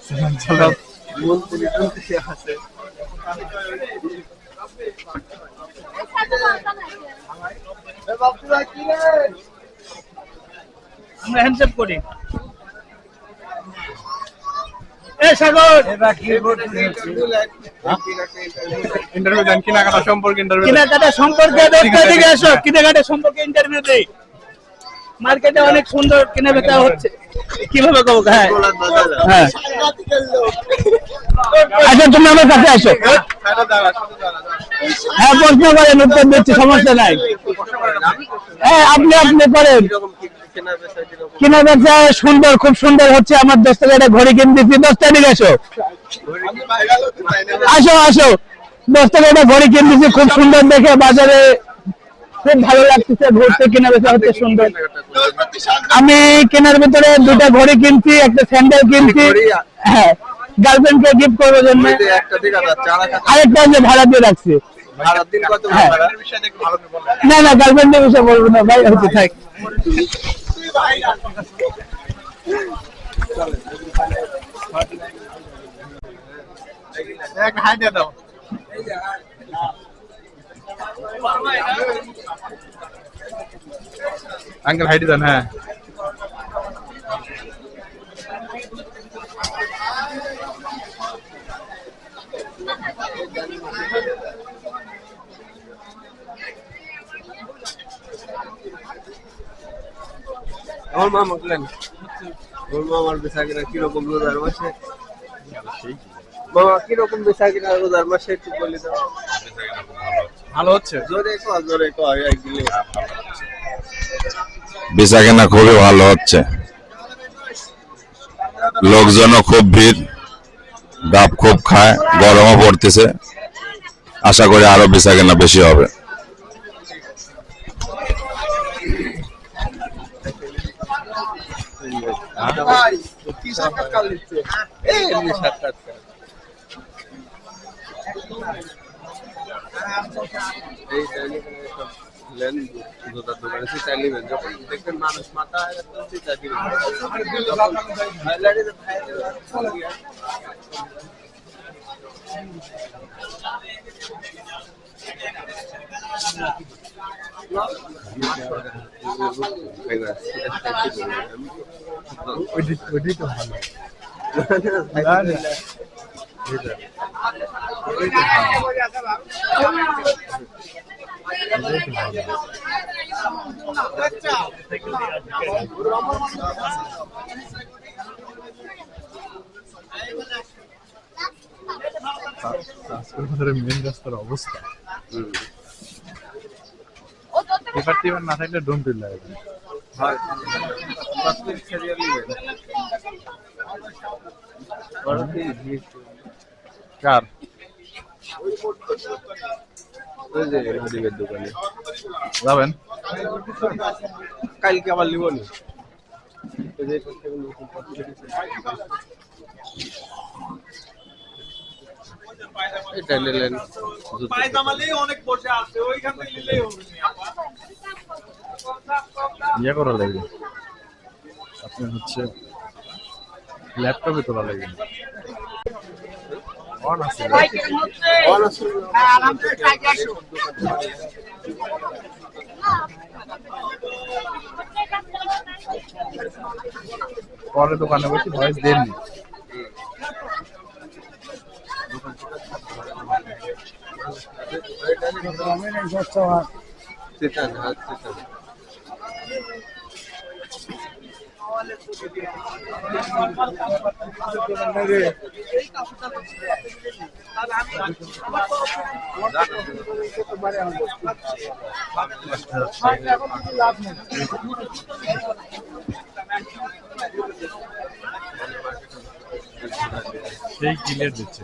আমরা হ্যান্ডশেক করি। কেনাকাটা সম্পর্কে ইন্টারভিউ দেই। মার্কেটে অনেক সুন্দর কেনা বেচা হচ্ছে। কিভাবে কব? হ্যাঁ হ্যাঁ, আচ্ছা তুমি আমার কাছে আসো। হ্যাঁ প্রশ্ন করেন, উত্তর দিচ্ছি, সমস্যা নাই। হ্যাঁ আপনি করেন। কেনা বেচা সুন্দর, খুব সুন্দর হচ্ছে। আমার 10 টাকা একটা ঘড়ি কিনতেছি। 10 টাকা আসো আসো আসো, 10 টাকা একটা ঘড়ি কিনতেছি, খুব সুন্দর দেখে বাজারে, খুব ভালো লাগতেছে ঘুরতে। কেনা বেচা হচ্ছে সুন্দর। আমি কেনার ভিতরে 2টা ঘড়ি কিনছি, একটা স্যান্ডেল কিনছি। হ্যাঁ গার্লফ্রেন্ডকে গিফট করার জন্য। আরেকটা যে ভাড়া দিয়ে রাখছি। না না, গার্লফ্রেন্ডের বিষয়ে বলবো না ভাই, হচ্ছে থাক। আঙ্কেল হাইটি দেন। হ্যাঁ আমার মামা বললেন, ওর মামার বেচা কিনা কিরকম রোজার মাসে? মামা কিরকম বেচা কিনা রোজার মাসে একটু বলে দাও। ভালো হচ্ছে। জোরে বেচা কেনা খুবই ভালো হচ্ছে, লোকজনও খুব ভিড়, ডাব খুব খায়, গরমও পড়তেছে। আশা করি আরো বেচা কেনা বেশি হবে। যখন দেখবেন মানুষ মাথা মেন রাস্তার অবস্থা পেপার না থাকলে ডোম ফিল লাগে। কার দোকানে যাবেন? কালকে আবার লিব নি। এটা নিলেন, অনেক বসে আছে, ওইখান থেকে নিলেই হবে। ইয়ে করা লাগবে, আপনার হচ্ছে ল্যাপটপে তোলা লাগবে। পরে দোকানে বসে ভয়েস দেননি। সেই ক্লিয়ার দিচ্ছে।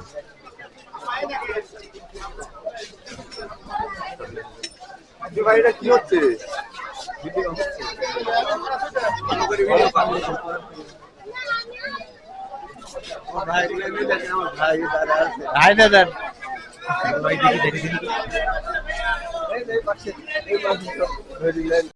ভাইটা কি হচ্ছে? ভাই দাদা